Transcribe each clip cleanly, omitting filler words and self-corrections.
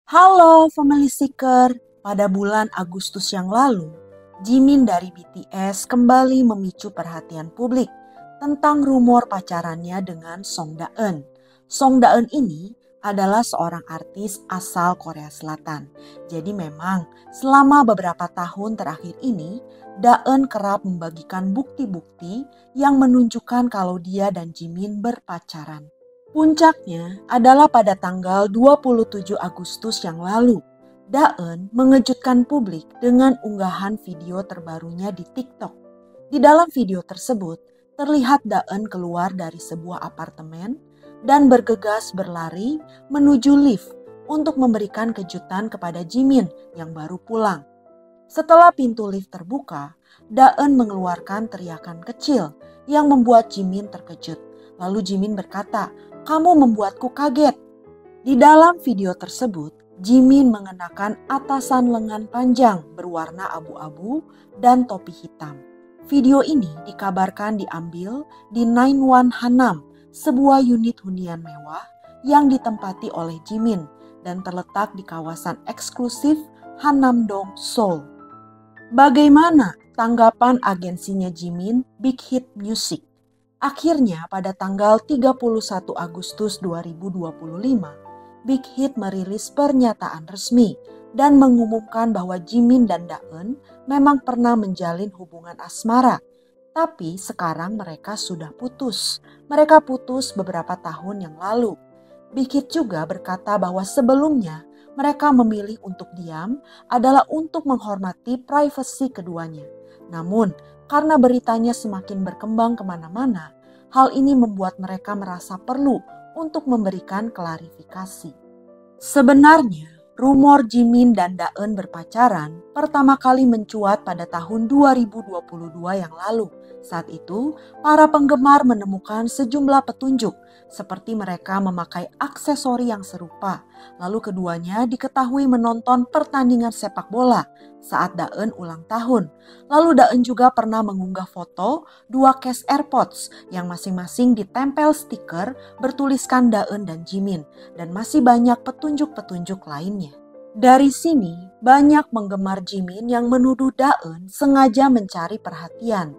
Halo Family Seeker, pada bulan Agustus yang lalu, Jimin dari BTS kembali memicu perhatian publik tentang rumor pacarannya dengan Song Da-eun. Song Da-eun ini adalah seorang artis asal Korea Selatan. Jadi memang selama beberapa tahun terakhir ini, Da-eun kerap membagikan bukti-bukti yang menunjukkan kalau dia dan Jimin berpacaran. Puncaknya adalah pada tanggal 27 Agustus yang lalu, Da-eun mengejutkan publik dengan unggahan video terbarunya di TikTok. Di dalam video tersebut, terlihat Da-eun keluar dari sebuah apartemen dan bergegas berlari menuju lift untuk memberikan kejutan kepada Jimin yang baru pulang. Setelah pintu lift terbuka, Da-eun mengeluarkan teriakan kecil yang membuat Jimin terkejut. Lalu Jimin berkata, "Kamu membuatku kaget." Di dalam video tersebut, Jimin mengenakan atasan lengan panjang berwarna abu-abu dan topi hitam. Video ini dikabarkan diambil di 91 Hanam, sebuah unit hunian mewah yang ditempati oleh Jimin dan terletak di kawasan eksklusif Hanamdong, Seoul. Bagaimana tanggapan agensinya Jimin, Big Hit Music? Akhirnya pada tanggal 31 Agustus 2025, Big Hit merilis pernyataan resmi dan mengumumkan bahwa Jimin dan Da-eun memang pernah menjalin hubungan asmara. Tapi sekarang mereka sudah putus. Mereka putus beberapa tahun yang lalu. Big Hit juga berkata bahwa sebelumnya mereka memilih untuk diam adalah untuk menghormati privasi keduanya. Namun, karena beritanya semakin berkembang kemana-mana, hal ini membuat mereka merasa perlu untuk memberikan klarifikasi. Sebenarnya, rumor Jimin dan Da-eun berpacaran pertama kali mencuat pada tahun 2022 yang lalu. Saat itu, para penggemar menemukan sejumlah petunjuk seperti mereka memakai aksesori yang serupa. Lalu keduanya diketahui menonton pertandingan sepak bola saat Da-eun ulang tahun. Lalu Da-eun juga pernah mengunggah foto 2 case AirPods yang masing-masing ditempel stiker bertuliskan Da-eun dan Jimin, dan masih banyak petunjuk-petunjuk lainnya. Dari sini, banyak penggemar Jimin yang menuduh Da-eun sengaja mencari perhatian.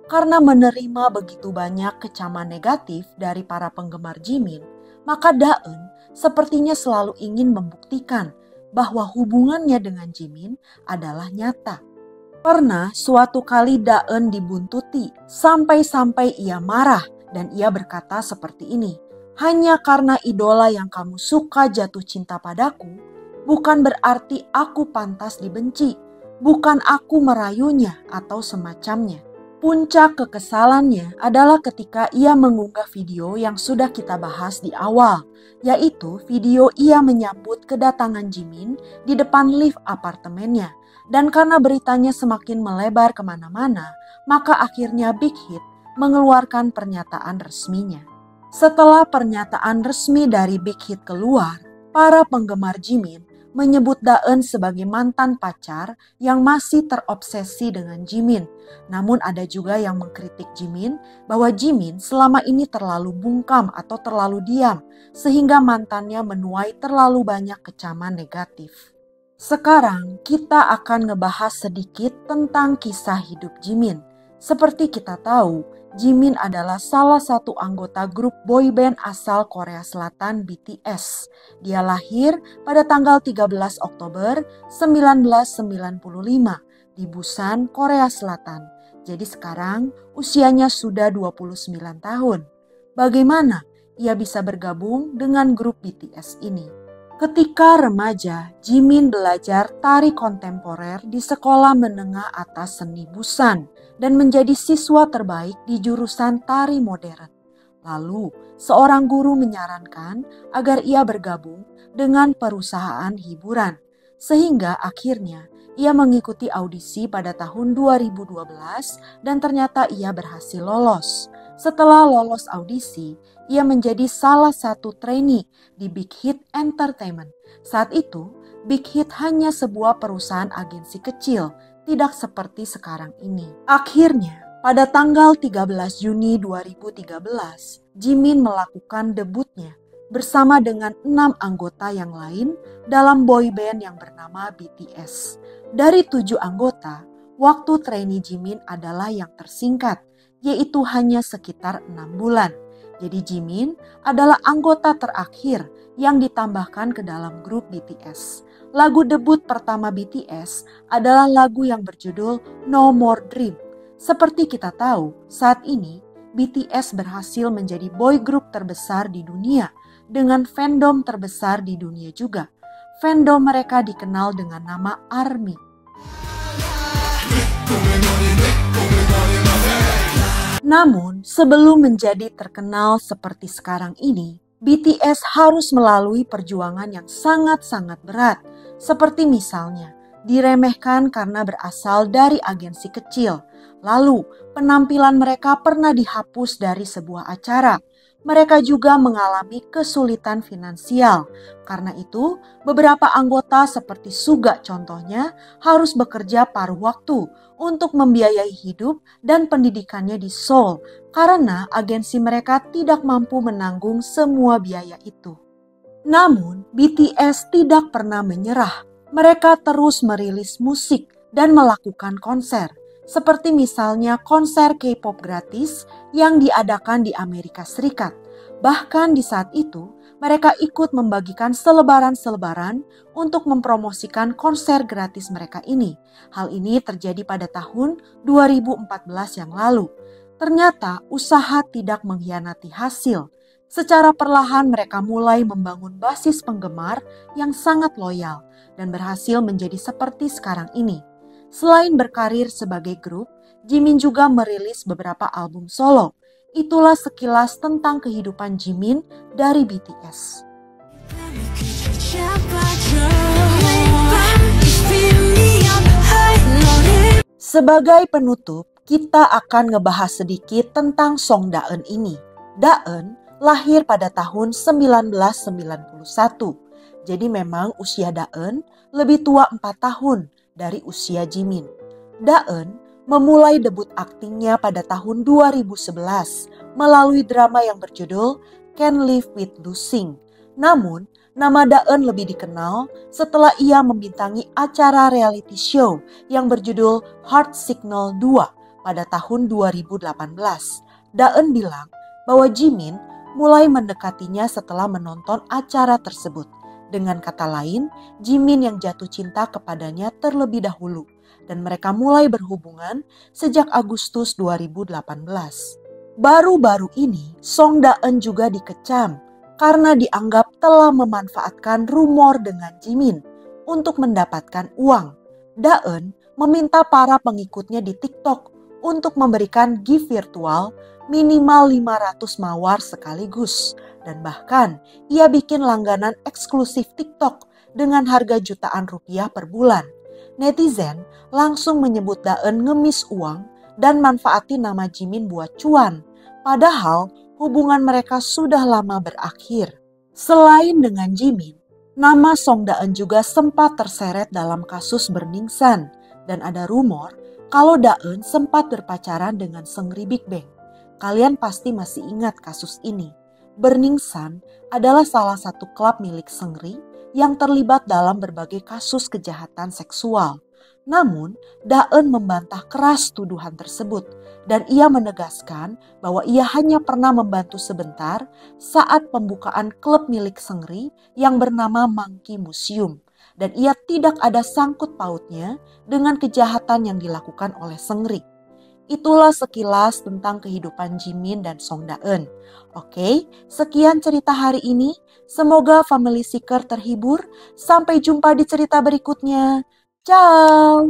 Karena menerima begitu banyak kecaman negatif dari para penggemar Jimin, maka Da-eun sepertinya selalu ingin membuktikan bahwa hubungannya dengan Jimin adalah nyata. Pernah suatu kali Da-eun dibuntuti sampai-sampai ia marah dan ia berkata seperti ini, "Hanya karena idola yang kamu suka jatuh cinta padaku, bukan berarti aku pantas dibenci, bukan aku merayunya atau semacamnya." Puncak kekesalannya adalah ketika ia mengunggah video yang sudah kita bahas di awal, yaitu video ia menyambut kedatangan Jimin di depan lift apartemennya. Dan karena beritanya semakin melebar kemana-mana, maka akhirnya Big Hit mengeluarkan pernyataan resminya. Setelah pernyataan resmi dari Big Hit keluar, para penggemar Jimin menyebut Da-eun sebagai mantan pacar yang masih terobsesi dengan Jimin. Namun ada juga yang mengkritik Jimin bahwa Jimin selama ini terlalu bungkam atau terlalu diam sehingga mantannya menuai terlalu banyak kecaman negatif. Sekarang kita akan ngebahas sedikit tentang kisah hidup Jimin. Seperti kita tahu, Jimin adalah salah satu anggota grup boyband asal Korea Selatan BTS. Dia lahir pada tanggal 13 Oktober 1995 di Busan, Korea Selatan. Jadi sekarang usianya sudah 29 tahun. Bagaimana ia bisa bergabung dengan grup BTS ini? Ketika remaja, Jimin belajar tari kontemporer di Sekolah Menengah Atas Seni Busan dan menjadi siswa terbaik di jurusan tari modern. Lalu, seorang guru menyarankan agar ia bergabung dengan perusahaan hiburan. Sehingga akhirnya ia mengikuti audisi pada tahun 2012 dan ternyata ia berhasil lolos. Setelah lolos audisi, ia menjadi salah satu trainee di Big Hit Entertainment. Saat itu, Big Hit hanya sebuah perusahaan agensi kecil, tidak seperti sekarang ini. Akhirnya, pada tanggal 13 Juni 2013, Jimin melakukan debutnya bersama dengan 6 anggota yang lain dalam boy band yang bernama BTS. Dari 7 anggota, waktu trainee Jimin adalah yang tersingkat, yaitu hanya sekitar 6 bulan. Jadi Jimin adalah anggota terakhir yang ditambahkan ke dalam grup BTS. Lagu debut pertama BTS adalah lagu yang berjudul No More Dream. Seperti kita tahu, saat ini BTS berhasil menjadi boy group terbesar di dunia dengan fandom terbesar di dunia juga. Fandom mereka dikenal dengan nama ARMY. Namun, sebelum menjadi terkenal seperti sekarang ini, BTS harus melalui perjuangan yang sangat-sangat berat. Seperti misalnya, diremehkan karena berasal dari agensi kecil. Lalu, penampilan mereka pernah dihapus dari sebuah acara. Mereka juga mengalami kesulitan finansial. Karena itu, beberapa anggota seperti Suga contohnya harus bekerja paruh waktu untuk membiayai hidup dan pendidikannya di Seoul karena agensi mereka tidak mampu menanggung semua biaya itu. Namun, BTS tidak pernah menyerah. Mereka terus merilis musik dan melakukan konser. Seperti misalnya konser K-pop gratis yang diadakan di Amerika Serikat. Bahkan di saat itu, mereka ikut membagikan selebaran-selebaran untuk mempromosikan konser gratis mereka ini. Hal ini terjadi pada tahun 2014 yang lalu. Ternyata usaha tidak mengkhianati hasil. Secara perlahan mereka mulai membangun basis penggemar yang sangat loyal dan berhasil menjadi seperti sekarang ini. Selain berkarir sebagai grup, Jimin juga merilis beberapa album solo. Itulah sekilas tentang kehidupan Jimin dari BTS. Sebagai penutup, kita akan ngebahas sedikit tentang Song Da-eun ini. Da-eun lahir pada tahun 1991. Jadi memang usia Da-eun lebih tua 4 tahun dari usia Jimin. Da-eun memulai debut aktingnya pada tahun 2011 melalui drama yang berjudul Can't Live with Losing. Namun, nama Da-eun lebih dikenal setelah ia membintangi acara reality show yang berjudul Heart Signal 2 pada tahun 2018. Da-eun bilang bahwa Jimin mulai mendekatinya setelah menonton acara tersebut. Dengan kata lain, Jimin yang jatuh cinta kepadanya terlebih dahulu dan mereka mulai berhubungan sejak Agustus 2018. Baru-baru ini, Song Da-eun juga dikecam karena dianggap telah memanfaatkan rumor dengan Jimin untuk mendapatkan uang. Da-eun meminta para pengikutnya di TikTok untuk memberikan gift virtual minimal 500 mawar sekaligus. Dan bahkan ia bikin langganan eksklusif TikTok dengan harga jutaan rupiah per bulan. Netizen langsung menyebut Da-eun ngemis uang dan manfaati nama Jimin buat cuan. Padahal hubungan mereka sudah lama berakhir. Selain dengan Jimin, nama Song Da-eun juga sempat terseret dalam kasus Burning Sun. Dan ada rumor kalau Da-eun sempat berpacaran dengan Seungri Big Bang. Kalian pasti masih ingat kasus ini. Burning Sun adalah salah satu klub milik Seungri yang terlibat dalam berbagai kasus kejahatan seksual. Namun, Da-eun membantah keras tuduhan tersebut dan ia menegaskan bahwa ia hanya pernah membantu sebentar saat pembukaan klub milik Seungri yang bernama Monkey Museum dan ia tidak ada sangkut pautnya dengan kejahatan yang dilakukan oleh Seungri. Itulah sekilas tentang kehidupan Jimin dan Song Da-eun. Oke, sekian cerita hari ini. Semoga Family Seeker terhibur. Sampai jumpa di cerita berikutnya. Ciao!